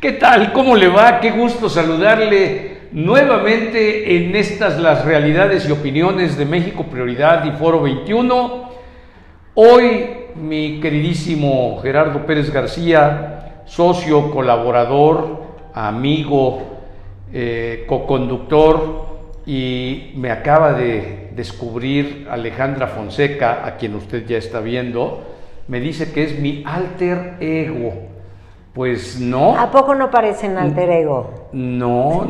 ¿Qué tal? ¿Cómo le va? Qué gusto saludarle nuevamente en estas las realidades y opiniones de México Prioridad y Foro 21. Hoy mi queridísimo Gerardo Pérez García, socio, colaborador, amigo, coconductor, y me acaba de descubrir Alejandra Fonseca, a quien usted ya está viendo, me dice que es mi alter ego. Pues no. ¿A poco no parecen alter ego? No.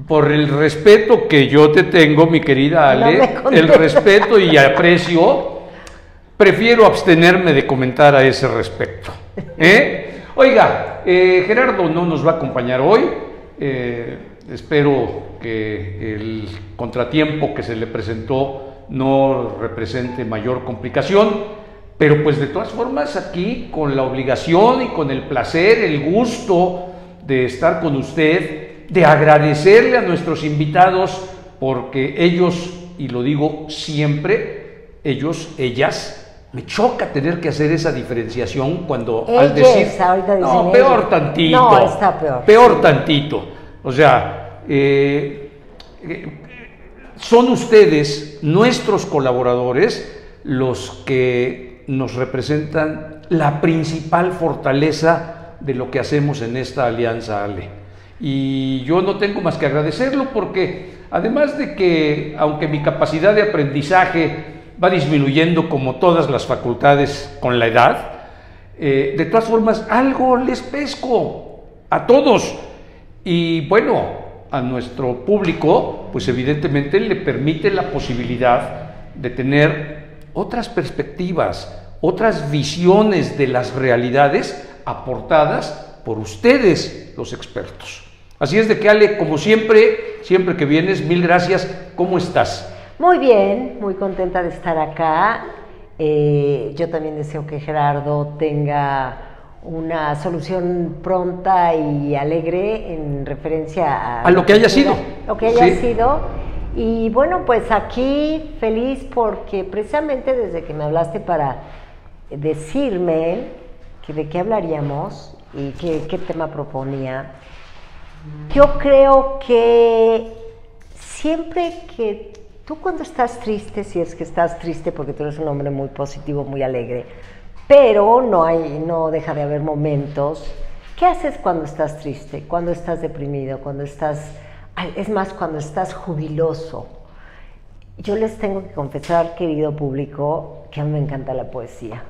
Por el respeto que yo te tengo, mi querida Ale, el respeto y aprecio, prefiero abstenerme de comentar a ese respecto. Oiga, Gerardo no nos va a acompañar hoy. Espero que el contratiempo que se le presentó no represente mayor complicación. Pero pues de todas formas aquí con la obligación y con el placer, el gusto de estar con usted, de agradecerle a nuestros invitados porque ellos, y lo digo siempre, ellas, me choca tener que hacer esa diferenciación cuando al decir, no, peor tantito, no, está peor. Peor tantito, o sea, son ustedes, nuestros colaboradores, los que nos representan la principal fortaleza de lo que hacemos en esta alianza, Ale. Y yo no tengo más que agradecerlo porque además de que, aunque mi capacidad de aprendizaje va disminuyendo como todas las facultades con la edad, de todas formas algo les pesco a todos. Y bueno, a nuestro público, pues evidentemente le permite la posibilidad de tener otras perspectivas, otras visiones de las realidades aportadas por ustedes, los expertos. Así es de que, Ale, como siempre que vienes, mil gracias. ¿Cómo estás? Muy bien, muy contenta de estar acá. Yo también deseo que Gerardo tenga una solución pronta y alegre en referencia a lo que haya sido. Lo que haya sido. Y bueno, pues aquí feliz porque precisamente desde que me hablaste para decirme que de qué hablaríamos y qué tema proponía, yo creo que siempre que tú cuando estás triste, si es que estás triste porque tú eres un hombre muy positivo, muy alegre, pero no deja de haber momentos, ¿qué haces cuando estás triste, cuando estás deprimido, cuando estás... Es más, cuando estás jubiloso? Yo les tengo que confesar, querido público, que a mí me encanta la poesía.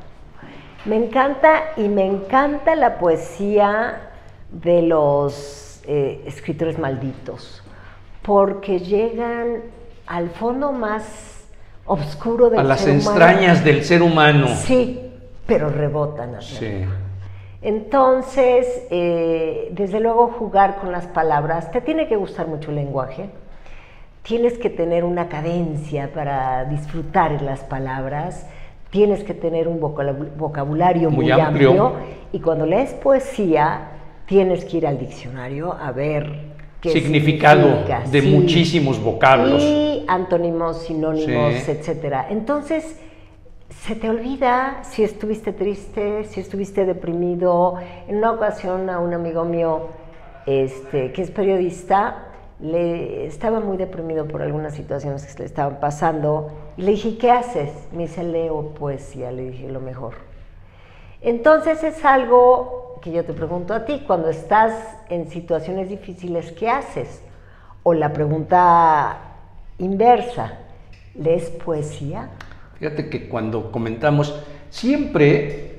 Me encanta la poesía de los escritores malditos, porque llegan al fondo más oscuro del ser humano. A las entrañas del ser humano. Sí, pero rebotan hacia arriba. Entonces, desde luego jugar con las palabras, te tiene que gustar mucho el lenguaje, tienes que tener una cadencia para disfrutar las palabras, tienes que tener un vocabulario muy amplio, y cuando lees poesía, tienes que ir al diccionario a ver qué significado de muchísimos vocablos. Y antónimos, sinónimos, etcétera. Entonces, se te olvida si estuviste triste, si estuviste deprimido. En una ocasión a un amigo mío, que es periodista, estaba muy deprimido por algunas situaciones que le estaban pasando, y le dije, ¿qué haces? Me dice, leo poesía. Le dije, lo mejor. Entonces es algo que yo te pregunto a ti, cuando estás en situaciones difíciles, ¿qué haces? O la pregunta inversa, ¿lees poesía? Fíjate que cuando comentamos, siempre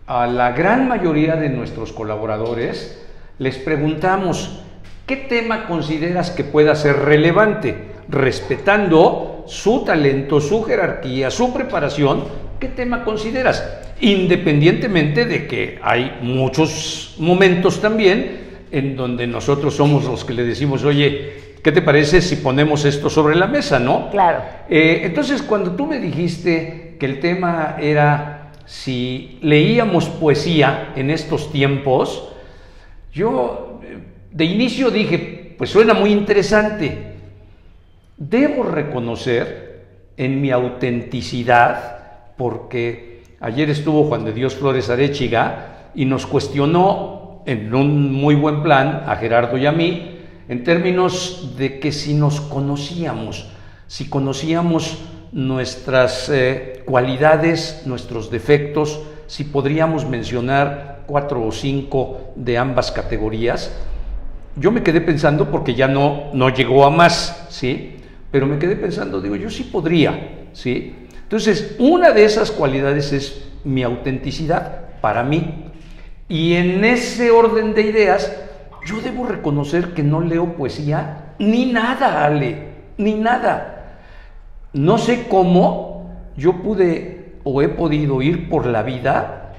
a la gran mayoría de nuestros colaboradores les preguntamos, ¿qué tema consideras que pueda ser relevante? Respetando su talento, su jerarquía, su preparación, ¿qué tema consideras? Independientemente de que hay muchos momentos también en donde nosotros somos los que le decimos, oye, ¿qué te parece si ponemos esto sobre la mesa, no? Claro. Entonces, cuando tú me dijiste que el tema era si leíamos poesía en estos tiempos, yo de inicio dije, pues suena muy interesante. Debo reconocer en mi autenticidad, porque ayer estuvo Juan de Dios Flores Arechiga y nos cuestionó en un muy buen plan a Gerardo y a mí, en términos de que si nos conocíamos, si conocíamos nuestras cualidades, nuestros defectos, si podríamos mencionar 4 o 5 de ambas categorías. Yo me quedé pensando, porque ya no llegó a más, ¿sí? Pero me quedé pensando, digo, yo sí podría, ¿sí? Entonces, una de esas cualidades es mi autenticidad para mí. Y en ese orden de ideas, yo debo reconocer que no leo poesía ni nada, Ale, ni nada. No sé cómo yo pude o he podido ir por la vida,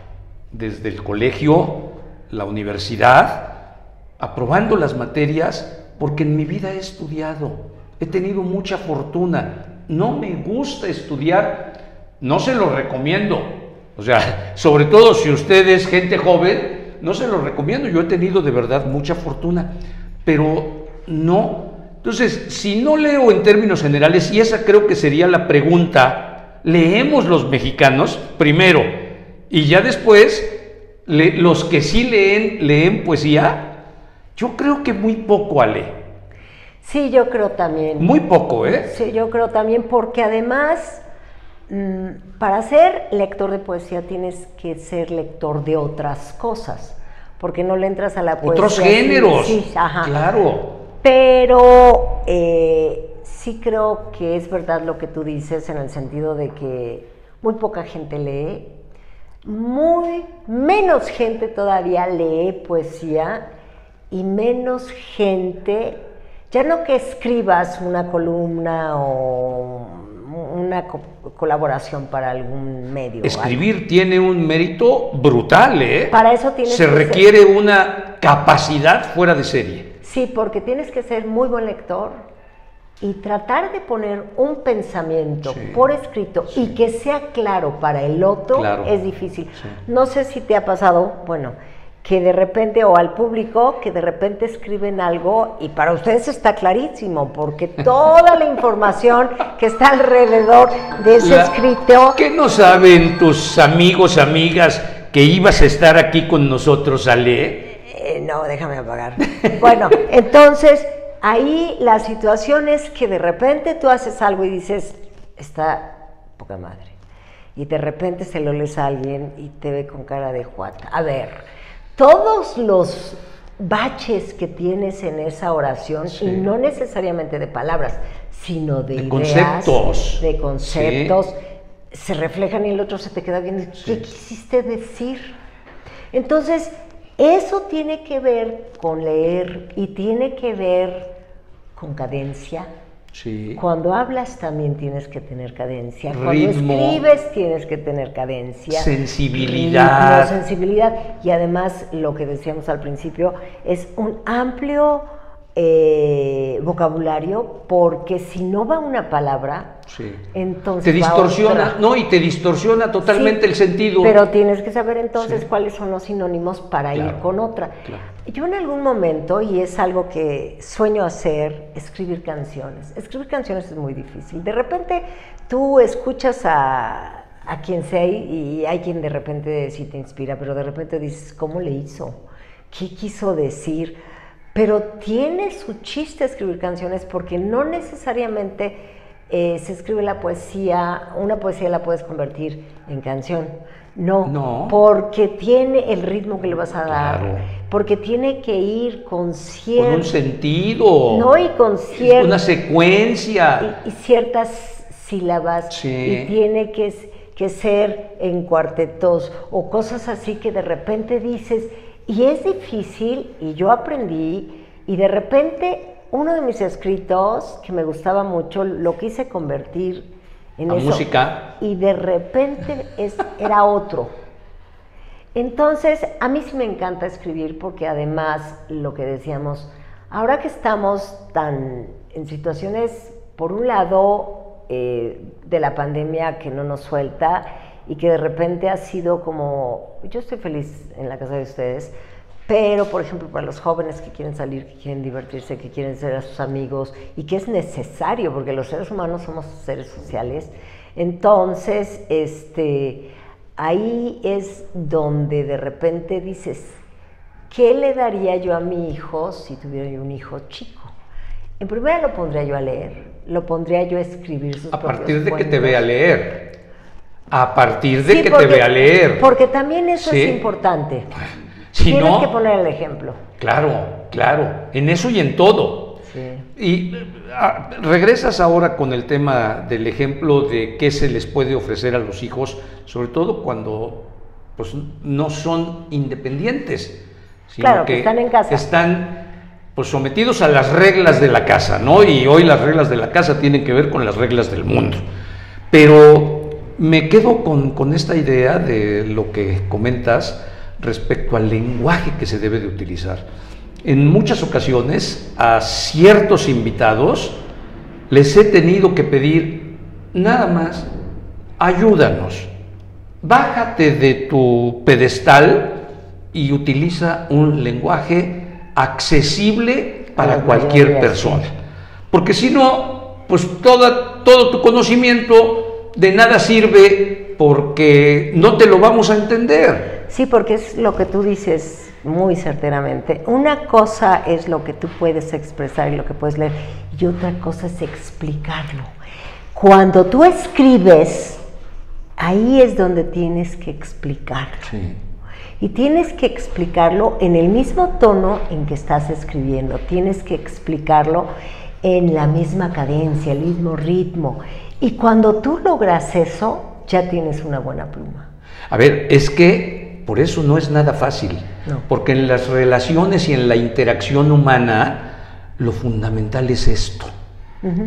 desde el colegio, la universidad, aprobando las materias, porque en mi vida he estudiado, he tenido mucha fortuna. No me gusta estudiar, no se lo recomiendo, o sea, sobre todo si usted es gente joven, no se lo recomiendo. Yo he tenido de verdad mucha fortuna, pero no. Entonces, si no leo en términos generales, y esa creo que sería la pregunta, ¿leemos los mexicanos primero? Y ya después, los que sí leen poesía. Yo creo que muy poco, Ale. Sí, yo creo también. Muy poco, ¿eh? Sí, yo creo también, porque además, para ser lector de poesía tienes que ser lector de otras cosas, porque no le entras a la poesía. Otros géneros. Sí, ajá. Claro. Pero sí creo que es verdad lo que tú dices, en el sentido de que muy poca gente lee, menos gente todavía lee poesía, y menos gente, ya no que escribas una columna o una colaboración para algún medio. Escribir algo tiene un mérito brutal, ¿eh? Para eso tienes Se requiere una capacidad fuera de serie. Sí, porque tienes que ser muy buen lector y tratar de poner un pensamiento por escrito y que sea claro para el otro, es difícil. No sé si te ha pasado, bueno, que de repente, o al público, que de repente escriben algo y para ustedes está clarísimo, porque toda la información que está alrededor de ese escrito... ¿Qué no saben tus amigos, amigas, que ibas a estar aquí con nosotros, Ale? No, déjame apagar. Bueno, entonces, ahí la situación es que de repente tú haces algo y dices, está poca madre, y de repente se lo lees a alguien y te ve con cara de juata. A ver... Todos los baches que tienes en esa oración, y no necesariamente de palabras, sino de ideas, de conceptos, se reflejan y el otro se te queda viendo, ¿qué quisiste decir? Entonces, eso tiene que ver con leer y tiene que ver con cadencia. Cuando hablas también tienes que tener cadencia, ritmo, cuando escribes tienes que tener cadencia, sensibilidad, ritmo, sensibilidad, y además lo que decíamos al principio es un amplio vocabulario, porque si no va una palabra, entonces te distorsiona, y te distorsiona totalmente el sentido. Pero tienes que saber entonces cuáles son los sinónimos para ir con otra. Yo en algún momento, y es algo que sueño hacer, escribir canciones. Escribir canciones es muy difícil. De repente tú escuchas a quien sea y hay quien de repente sí te inspira, pero de repente dices, ¿cómo le hizo? ¿Qué quiso decir? Pero tiene su chiste escribir canciones, porque no necesariamente se escribe la poesía, una poesía la puedes convertir en canción. No, porque tiene el ritmo que le vas a dar, porque tiene que ir con cierto... Con un sentido. Y con cierta... Una secuencia. Y ciertas sílabas, y tiene que ser en cuartetos, o cosas así que de repente dices... Y es difícil, y yo aprendí, y de repente uno de mis escritos, que me gustaba mucho, lo quise convertir en eso, música, y de repente era otro. Entonces, a mí sí me encanta escribir, porque además, lo que decíamos, ahora que estamos tan en situaciones, por un lado, de la pandemia que no nos suelta, y que de repente ha sido como, yo estoy feliz en la casa de ustedes, pero por ejemplo para los jóvenes que quieren salir, que quieren divertirse, que quieren ser a sus amigos, y que es necesario, porque los seres humanos somos seres sociales, entonces ahí es donde de repente dices, ¿qué le daría yo a mi hijo si tuviera yo un hijo chico? En primera lo pondría yo a leer, lo pondría yo a escribir sus propios A partir de que te cuentos. vea leer. A partir de que te vea leer. Porque también eso ¿Sí? es importante. Si Tienes no, que poner el ejemplo. claro, en eso y en todo. Sí. Y regresas ahora con el tema del ejemplo de qué se les puede ofrecer a los hijos, sobre todo cuando pues, no son independientes, sino Claro, que están en casa. Están pues, sometidos a las reglas de la casa, ¿no? Y hoy las reglas de la casa tienen que ver con las reglas del mundo. Pero me quedo con esta idea de lo que comentas respecto al lenguaje que se debe de utilizar. En muchas ocasiones a ciertos invitados les he tenido que pedir nada más, ayúdanos, bájate de tu pedestal y utiliza un lenguaje accesible para cualquier persona. Porque si no, pues todo tu conocimiento de nada sirve porque no te lo vamos a entender. Sí, porque es lo que tú dices muy certeramente. Una cosa es lo que tú puedes expresar y lo que puedes leer, y otra cosa es explicarlo. Cuando tú escribes, ahí es donde tienes que explicarlo. Sí. Y tienes que explicarlo en el mismo tono en que estás escribiendo, tienes que explicarlo en la misma cadencia, el mismo ritmo. Y cuando tú logras eso, ya tienes una buena pluma. A ver, es que por eso no es nada fácil, No. porque en las relaciones y en la interacción humana, lo fundamental es esto,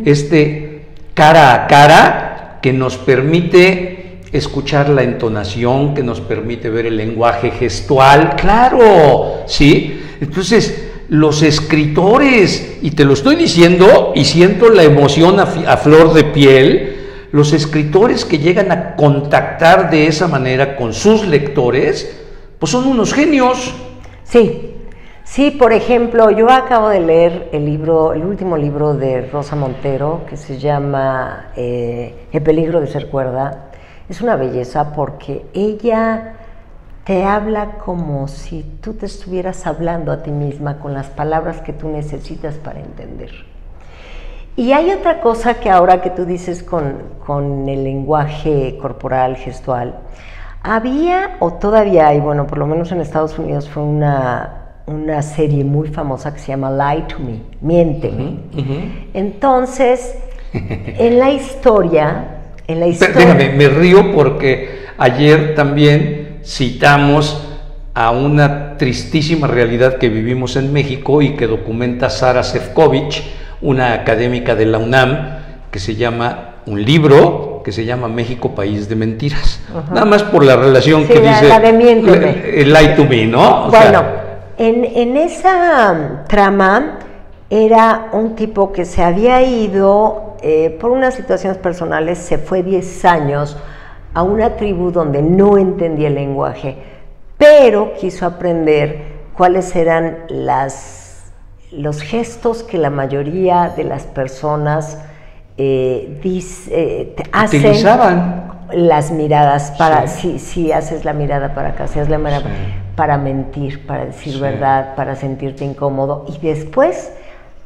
este cara a cara que nos permite escuchar la entonación, que nos permite ver el lenguaje gestual, claro, ¿sí? Entonces, los escritores, y te lo estoy diciendo y siento la emoción a flor de piel, los escritores que llegan a contactar de esa manera con sus lectores, pues son unos genios. Sí, sí, por ejemplo, yo acabo de leer el último libro de Rosa Montero, que se llama El peligro de ser cuerda. Es una belleza porque ella te habla como si tú te estuvieras hablando a ti misma con las palabras que tú necesitas para entender. Y hay otra cosa que ahora que tú dices con el lenguaje corporal, gestual, había o todavía hay, bueno, por lo menos en Estados Unidos fue una serie muy famosa que se llama Lie to Me, Miénteme. Entonces, en la historia... Déjame, me río porque ayer también citamos a una tristísima realidad que vivimos en México y que documenta Sara Sefcovic, una académica de la UNAM, que se llama, un libro que se llama México, País de Mentiras. Nada más por la relación que dice la de Miénteme. Lie to Me, ¿no? Bueno, en esa trama era un tipo que se había ido por unas situaciones personales, se fue 10 años a una tribu donde no entendía el lenguaje, pero quiso aprender cuáles eran los gestos que la mayoría de las personas hacen, utilizaban las miradas para, si haces la mirada para acá, si haces la mirada para mentir, para decir verdad, para sentirte incómodo, y después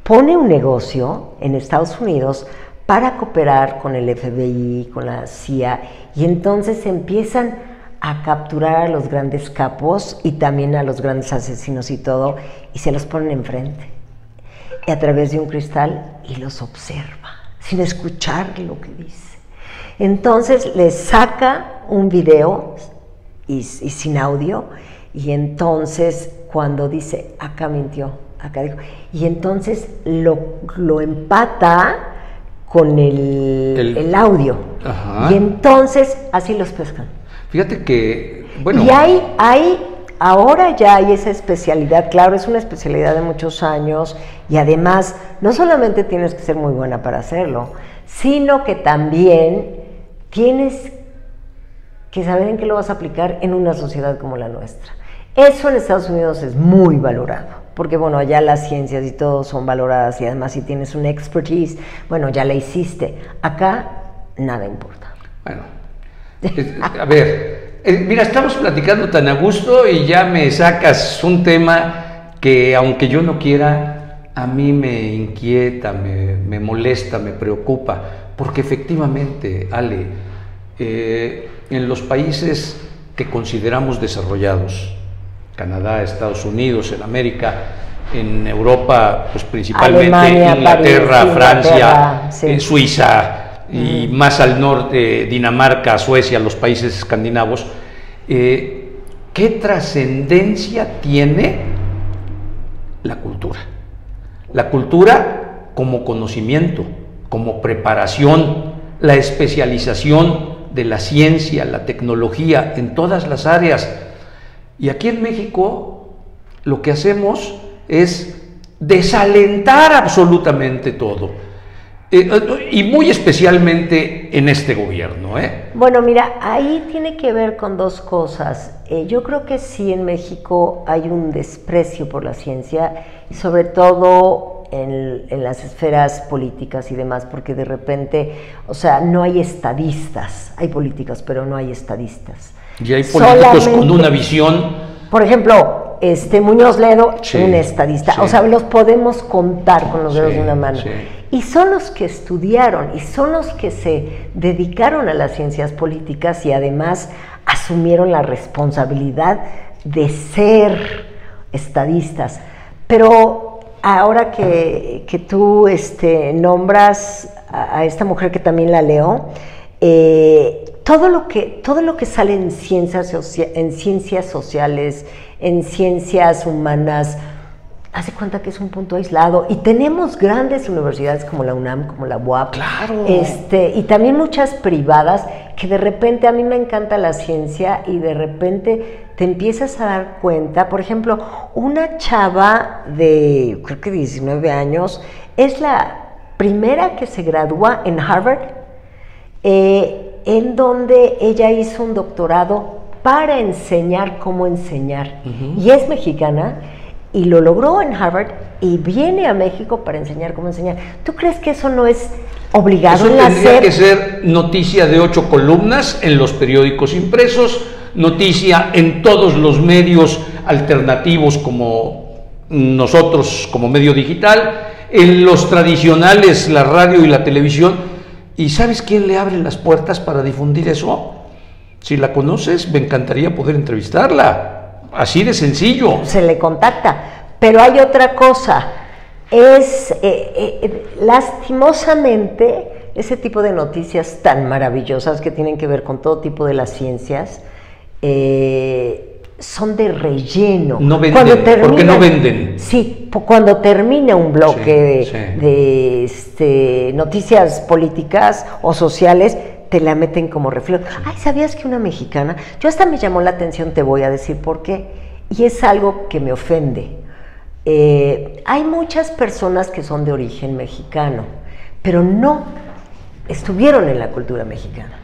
pone un negocio en Estados Unidos para cooperar con el FBI, con la CIA, y entonces empiezan a capturar a los grandes capos y también a los grandes asesinos y todo, y se los ponen enfrente, y a través de un cristal, y los observa, sin escuchar lo que dice. Entonces les saca un video y sin audio, y entonces cuando dice, acá mintió, acá dijo, y entonces lo empata con el audio. Ajá. Y entonces así los pescan. Fíjate que, bueno... Y ahora ya hay esa especialidad, claro, es una especialidad de muchos años, y además no solamente tienes que ser muy buena para hacerlo, sino que también tienes que saber en qué lo vas a aplicar en una sociedad como la nuestra. Eso en Estados Unidos es muy valorado, porque bueno, allá las ciencias y todo son valoradas, y además si tienes una expertise, bueno, ya la hiciste. Acá nada importa. Bueno, a ver, Mira, estamos platicando tan a gusto y ya me sacas un tema que, aunque yo no quiera, a mí me inquieta, me molesta, me preocupa, porque efectivamente, Ale, en los países que consideramos desarrollados, Canadá, Estados Unidos, en América, en Europa, pues principalmente Alemania, Inglaterra, París, Francia, sí. Suiza y más al norte, Dinamarca, Suecia, los países escandinavos, ¿qué trascendencia tiene la cultura? La cultura como conocimiento, como preparación, la especialización de la ciencia, la tecnología en todas las áreas. Y aquí en México lo que hacemos es desalentar absolutamente todo, y muy especialmente en este gobierno. Bueno, mira, ahí tiene que ver con dos cosas. Yo creo que sí, en México hay un desprecio por la ciencia, y sobre todo en las esferas políticas y demás, porque de repente, o sea, no hay estadistas, hay políticos, pero no hay estadistas. Y hay políticos con una visión. Por ejemplo, Muñoz Ledo, Sí, un estadista, sí. o sea, los podemos contar con los dedos Sí, de una mano. sí. Y son los que estudiaron, y son los que se dedicaron a las ciencias políticas y además asumieron la responsabilidad de ser estadistas. Pero ahora que tú nombras a esta mujer, que también la leo, todo lo que sale en ciencias sociales, en ciencias humanas, hace cuenta que es un punto aislado, y tenemos grandes universidades como la UNAM, como la UAP, Claro. Y también muchas privadas, que de repente, a mí me encanta la ciencia y de repente te empiezas a dar cuenta. Por ejemplo, una chava de, creo que 19 años, es la primera que se gradúa en Harvard, en donde ella hizo un doctorado para enseñar cómo enseñar. Y es mexicana, y lo logró en Harvard, y viene a México para enseñar cómo enseñar. ¿Tú crees que eso no es obligado Eso en tendría hacer? que ser noticia de 8 columnas en los periódicos impresos, noticia en todos los medios alternativos como nosotros, como medio digital, en los tradicionales, la radio y la televisión. ¿Y sabes quién le abre las puertas para difundir eso? Si la conoces, me encantaría poder entrevistarla. Así de sencillo. Se le contacta. Pero hay otra cosa, lastimosamente, ese tipo de noticias tan maravillosas que tienen que ver con todo tipo de las ciencias, son de relleno. No venden, ¿por qué no venden? Sí, cuando termina un bloque Sí, de noticias políticas o sociales, te la meten como reflejo. Ay, ¿sabías que una mexicana? Yo hasta me llamó la atención, te voy a decir por qué, y es algo que me ofende. Hay muchas personas que son de origen mexicano, pero no estuvieron en la cultura mexicana.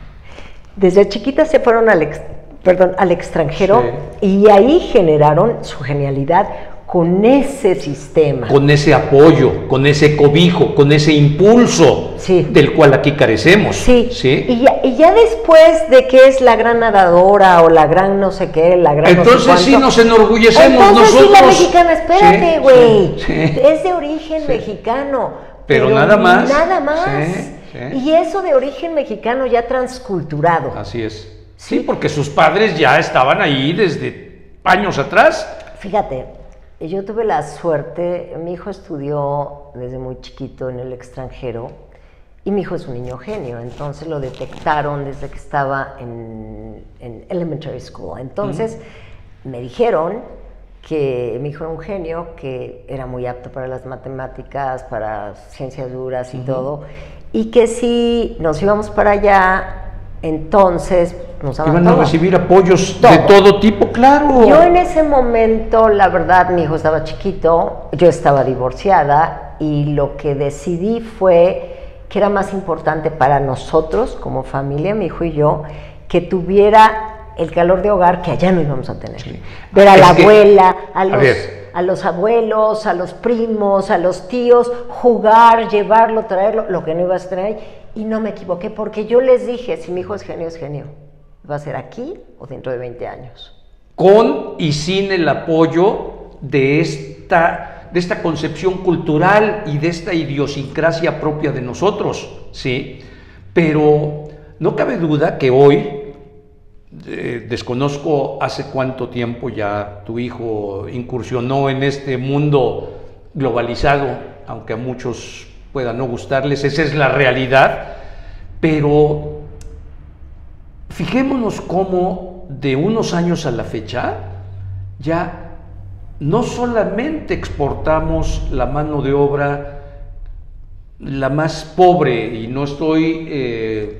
Desde chiquitas se fueron al extranjero, y ahí generaron su genialidad con ese sistema. Con ese apoyo, con ese cobijo, con ese impulso, Sí. del cual aquí carecemos. Sí, ¿sí? Y ya después de que es la gran nadadora o la gran no sé qué, la gran Entonces no sé sí cuánto, nos enorgullecemos entonces nosotros. sí, la mexicana, espérate, Sí, güey, sí. es de origen mexicano. Pero nada más. Nada más. Sí, sí. Y eso de origen mexicano ya transculturado. Así es. Sí, porque sus padres ya estaban ahí desde años atrás. Fíjate, yo tuve la suerte, mi hijo estudió desde muy chiquito en el extranjero, y mi hijo es un niño genio, entonces lo detectaron desde que estaba en elementary school. Entonces me dijeron que mi hijo era un genio, que era muy apto para las matemáticas, para ciencias duras y todo, y que si nos íbamos para allá, entonces nos daban Iban a todo. recibir apoyos Todo. de todo tipo, claro. Yo en ese momento, la verdad, mi hijo estaba chiquito, yo estaba divorciada, y lo que decidí fue que era más importante para nosotros como familia, mi hijo y yo, que tuviera el calor de hogar que allá no íbamos a tener. Sí. Ver a Es la que, abuela, a a los abuelos, a los primos, a los tíos, jugar, llevarlo, traerlo, lo que no ibas a tener ahí. Y no me equivoqué, porque yo les dije, si mi hijo es genio, es genio. ¿Va a ser aquí o dentro de 20 años? Con y sin el apoyo de esta concepción cultural y de esta idiosincrasia propia de nosotros, ¿sí? Pero no cabe duda que hoy, desconozco hace cuánto tiempo ya tu hijo incursionó en este mundo globalizado, aunque a muchos pueda no gustarles, esa es la realidad, pero fijémonos cómo de unos años a la fecha ya no solamente exportamos la mano de obra la más pobre, y no estoy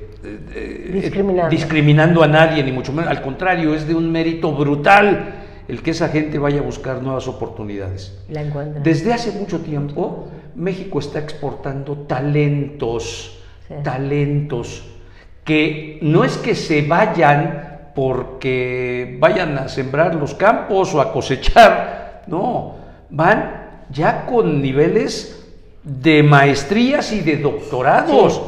discriminando a nadie, ni mucho menos, al contrario, es de un mérito brutal el que esa gente vaya a buscar nuevas oportunidades. La encuentra. Desde hace mucho tiempo, México está exportando talentos, sí, talentos, que no es que se vayan porque vayan a sembrar los campos o a cosechar, no, van ya con niveles de maestrías y de doctorados.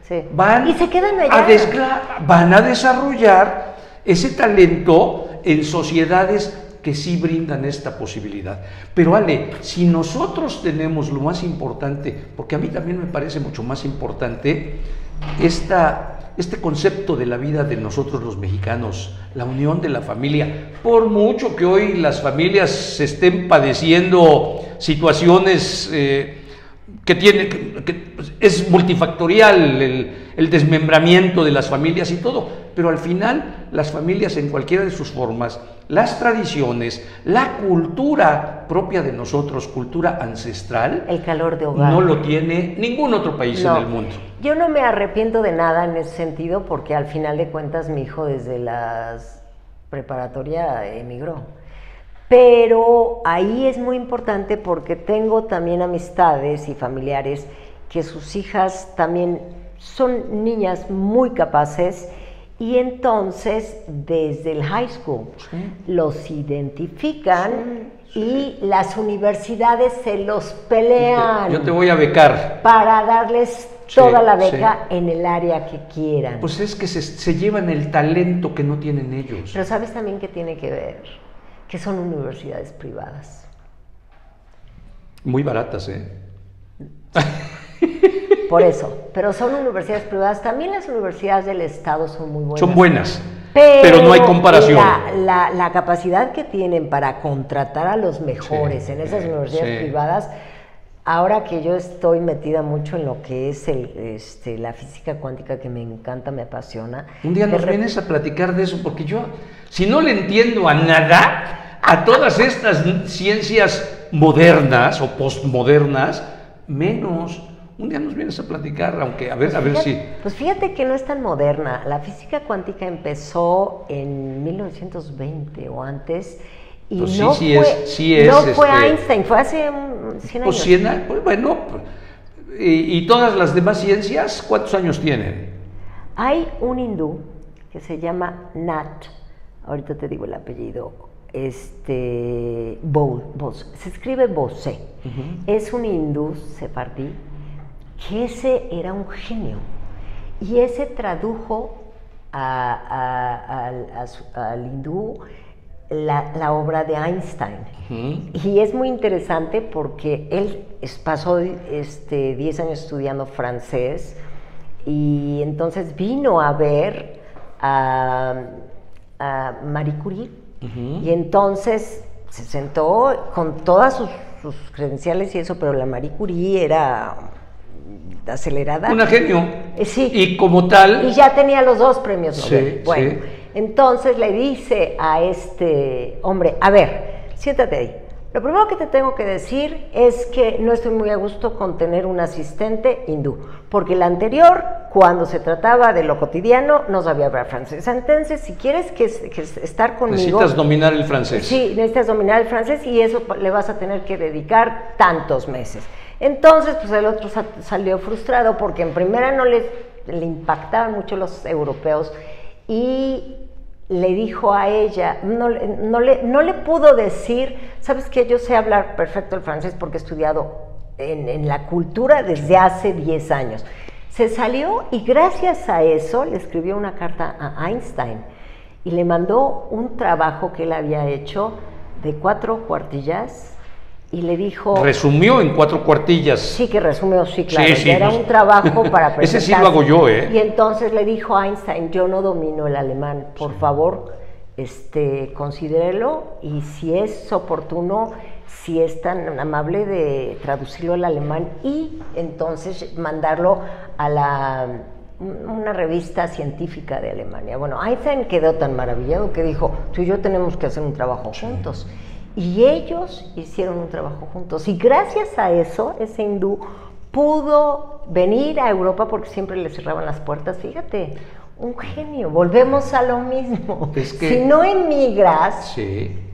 Sí, sí. Van y se quedan allá. Van a desarrollar ese talento en sociedades que sí brindan esta posibilidad. Pero Ale, si nosotros tenemos lo más importante, porque a mí también me parece mucho más importante este concepto de la vida de nosotros los mexicanos, la unión de la familia, por mucho que hoy las familias estén padeciendo situaciones que es multifactorial el desmembramiento de las familias y todo, pero al final las familias en cualquiera de sus formas, las tradiciones, la cultura propia de nosotros, cultura ancestral, el calor de hogar, no lo tiene ningún otro país en el mundo. Yo no me arrepiento de nada en ese sentido, porque al final de cuentas mi hijo desde la preparatoria emigró. Pero ahí es muy importante porque tengo también amistades y familiares que sus hijas también son niñas muy capaces, y entonces desde el high school los identifican y las universidades se los pelean. Yo te voy a becar. Para darles toda la beca en el área que quieran. Pues es que se llevan el talento que no tienen ellos. Pero ¿sabes también qué tiene que ver? Que son universidades privadas. Muy baratas, ¿eh? Por eso, pero son universidades privadas. También las universidades del Estado son muy buenas. Son buenas, pero no hay comparación. La capacidad que tienen para contratar a los mejores en esas universidades privadas, ahora que yo estoy metida mucho en lo que es la física cuántica, que me encanta, me apasiona. Un día nos vienes a platicar de eso, porque yo, si no le entiendo a nada, a todas estas ciencias modernas o postmodernas, menos. Un día nos vienes a platicar, aunque a ver si... Pues fíjate que no es tan moderna. La física cuántica empezó en 1920 o antes, y pues no fue Einstein, fue hace 100 años. 100 años, pues bueno, y todas las demás ciencias, ¿cuántos años tienen? Hay un hindú que se llama Nat, ahorita te digo el apellido, Bose, se escribe Bose, es un hindú sefardí, que ese era un genio, y ese tradujo al hindú la obra de Einstein. Y es muy interesante porque él pasó 10 años estudiando francés, y entonces vino a ver a Marie Curie, y entonces se sentó con todas sus credenciales y eso, pero la Marie Curie era acelerada. Una genio. Sí. Y como tal... Y ya tenía los 2 premios Nobel. Sí, bueno, entonces le dice a este hombre, a ver, siéntate ahí. Lo primero que te tengo que decir es que no estoy muy a gusto con tener un asistente hindú, porque el anterior, cuando se trataba de lo cotidiano, no sabía hablar francés. Entonces, si quieres que estar conmigo... Necesitas dominar el francés. Sí, necesitas dominar el francés, y eso le vas a tener que dedicar tantos meses. Entonces, pues el otro salió frustrado porque en primera no le impactaban mucho los europeos, y le dijo a ella, no le pudo decir, ¿sabes qué? Yo sé hablar perfecto el francés porque he estudiado en la cultura desde hace 10 años. Se salió, y gracias a eso le escribió una carta a Einstein, y le mandó un trabajo que él había hecho de 4 cuartillas y le dijo... Resumió en 4 cuartillas. Sí, que resumió, sí, claro. Sí, sí, era un trabajo para presentar. Ese sí lo hago yo, ¿eh? Y entonces le dijo a Einstein, yo no domino el alemán, por favor, considérelo, y si es oportuno, si es tan amable de traducirlo al alemán y entonces mandarlo a una revista científica de Alemania. Bueno, Einstein quedó tan maravillado que dijo, tú y yo tenemos que hacer un trabajo juntos. Y ellos hicieron un trabajo juntos. Y gracias a eso, ese hindú pudo venir a Europa porque siempre le cerraban las puertas. Fíjate, un genio. Volvemos a lo mismo. Es que, si no emigras... Sí.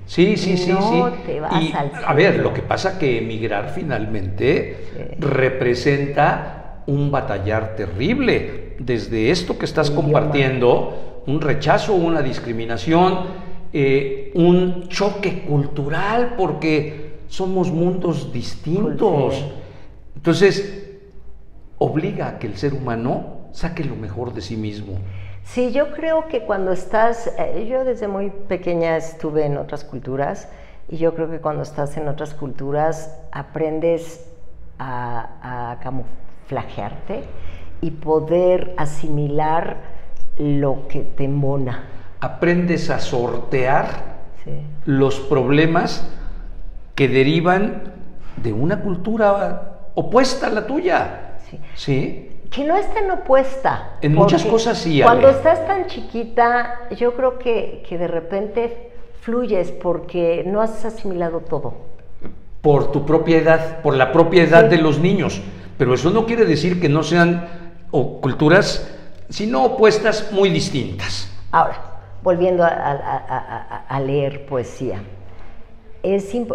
No te vas y, al cielo. a ver, lo que pasa que emigrar finalmente representa un batallar terrible. Desde esto que estás compartiendo, un rechazo, una discriminación, un choque cultural, porque somos mundos distintos. Entonces, obliga a que el ser humano saque lo mejor de sí mismo. Sí, yo creo que cuando estás, yo desde muy pequeña estuve en otras culturas, y yo creo que cuando estás en otras culturas aprendes a camuflajearte y poder asimilar lo que te embona. Aprendes a sortear los problemas que derivan de una cultura opuesta a la tuya. ¿Sí? Que no es tan opuesta. En muchas cosas sí, Ale. Cuando estás tan chiquita, yo creo que de repente fluyes porque no has asimilado todo. Por tu propia edad, por la propia edad de los niños. Pero eso no quiere decir que no sean culturas, sino opuestas, muy distintas. Ahora, volviendo a leer poesía.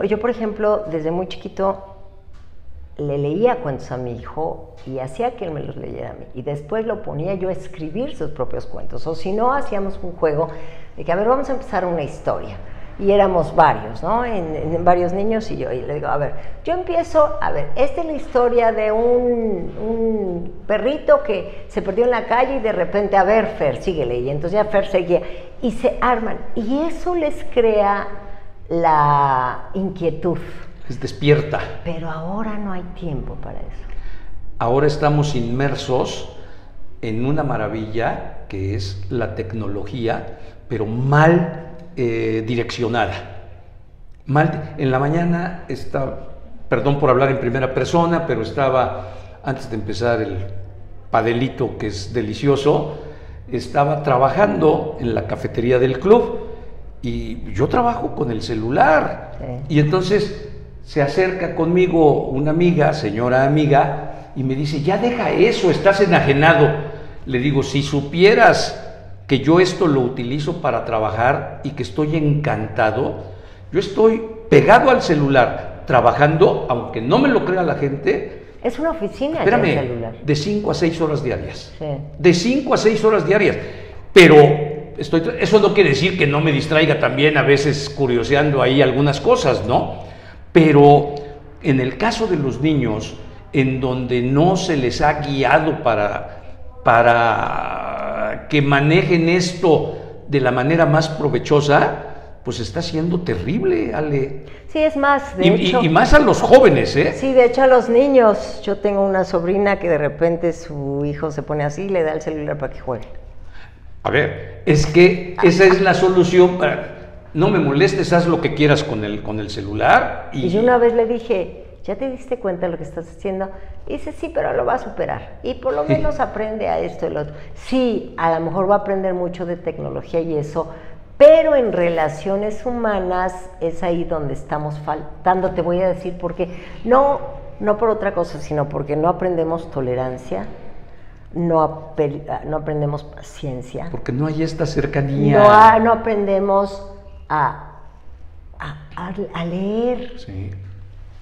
Yo, por ejemplo, desde muy chiquito le leía cuentos a mi hijo y hacía que él me los leyera a mí. Y después lo ponía yo a escribir sus propios cuentos. O si no, hacíamos un juego de que, a ver, vamos a empezar una historia. Y éramos varios, ¿no? En varios niños y yo. Y le digo, a ver, yo empiezo, a ver, esta es la historia de un perrito que se perdió en la calle y de repente, a ver, Fer, síguele. Y entonces ya Fer seguía. Y se arman. Y eso les crea la inquietud. Les despierta. Pero ahora no hay tiempo para eso. Ahora estamos inmersos en una maravilla que es la tecnología, pero mal direccionada. En la mañana perdón por hablar en primera persona, pero estaba, antes de empezar el padelito que es delicioso, estaba trabajando en la cafetería del club y yo trabajo con el celular. Y entonces se acerca conmigo una amiga, señora amiga, y me dice, ya deja eso, estás enajenado. Le digo, si supieras que yo esto lo utilizo para trabajar y que estoy encantado, yo estoy pegado al celular, trabajando, aunque no me lo crea la gente. Es una oficina. Espérame, el celular. De 5 a 6 horas diarias. Sí. De 5 a 6 horas diarias. Pero eso no quiere decir que no me distraiga también a veces curioseando ahí algunas cosas, ¿no? Pero en el caso de los niños, en donde no se les ha guiado para que manejen esto de la manera más provechosa, pues está siendo terrible, Ale. Sí, es más, de hecho... Y más a los jóvenes, ¿eh? Sí, de hecho a los niños. Yo tengo una sobrina que de repente su hijo se pone así y le da el celular para que juegue. A ver, es que esa es la solución para... No me molestes, haz lo que quieras con el celular. Y yo una vez le dije, ¿ya te diste cuenta de lo que estás haciendo? Y dice, sí, pero lo va a superar. Y por lo menos aprende a esto y lo otro. Sí, a lo mejor va a aprender mucho de tecnología y eso, pero en relaciones humanas es ahí donde estamos faltando. Te voy a decir por qué. No por otra cosa, sino porque no aprendemos tolerancia, no aprendemos paciencia. Porque no hay esta cercanía. No aprendemos a leer. Sí.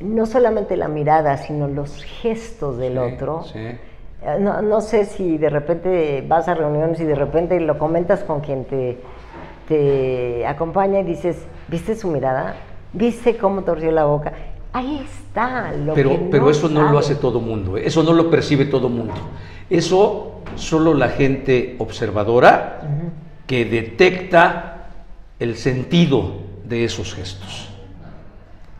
No solamente la mirada, sino los gestos del otro. Sí. No sé si de repente vas a reuniones y de repente lo comentas con quien te acompaña y dices, ¿viste su mirada? ¿Viste cómo torció la boca? Ahí está lo pero eso no lo hace todo mundo, ¿eh? Eso no lo percibe todo mundo. Eso solo la gente observadora que detecta el sentido de esos gestos.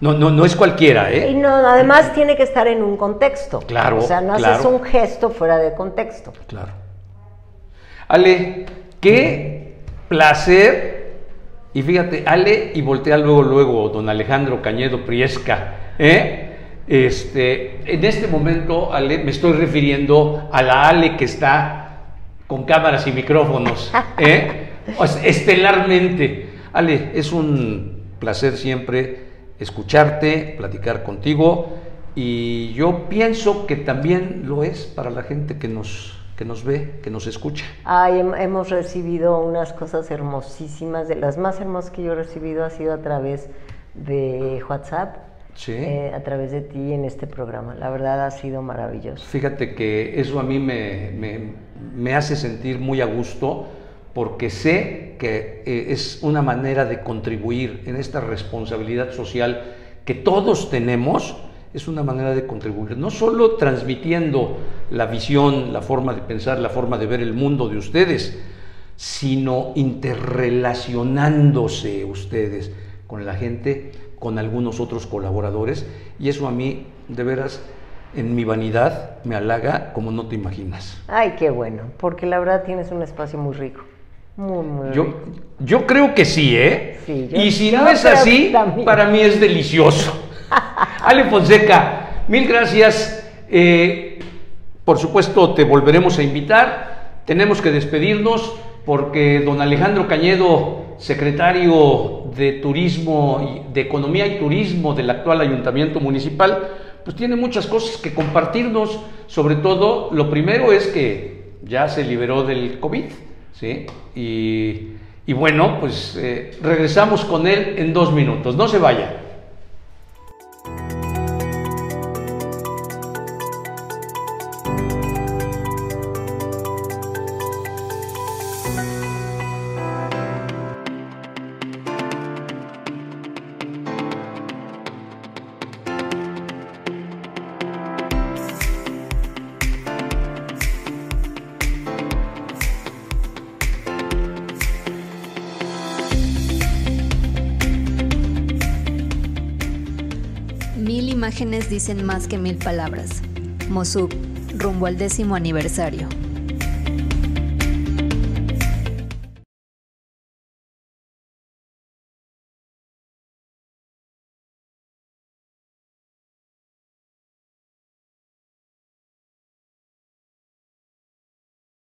No es cualquiera, ¿eh? Y no, además tiene que estar en un contexto. Claro, o sea, no claro. haces un gesto fuera de contexto. Claro. Ale, qué placer. Y fíjate, Ale, y voltea luego, don Alejandro Cañedo Priesca, ¿eh? En este momento, Ale, me estoy refiriendo a la Ale que está con cámaras y micrófonos, ¿eh? Estelarmente. Ale, es un placer siempre escucharte, platicar contigo, y yo pienso que también lo es para la gente que nos ve, que nos escucha. Ay, hemos recibido unas cosas hermosísimas, de las más hermosas que yo he recibido ha sido a través de WhatsApp, Sí. A través de ti en este programa. La verdad ha sido maravilloso. Fíjate que eso a mí me hace sentir muy a gusto, porque sé que es una manera de contribuir en esta responsabilidad social que todos tenemos. Es una manera de contribuir, no solo transmitiendo la visión, la forma de pensar, la forma de ver el mundo de ustedes, sino interrelacionándose ustedes con la gente, con algunos otros colaboradores, y eso a mí, de veras, en mi vanidad, me halaga como no te imaginas. Ay, qué bueno, porque la verdad tienes un espacio muy rico, muy rico. Yo creo que sí, ¿eh? Sí, y si no es así, para mí es delicioso. Ale Fonseca, mil gracias. Por supuesto, te volveremos a invitar. Tenemos que despedirnos porque don Alejandro Cañedo, secretario de Turismo, de Economía y Turismo del actual Ayuntamiento Municipal, pues tiene muchas cosas que compartirnos. Sobre todo, lo primero es que ya se liberó del COVID, ¿sí? Y bueno, pues regresamos con él en 2 minutos. No se vaya. Mil imágenes dicen más que 1000 palabras. Mosuc, rumbo al 10º aniversario.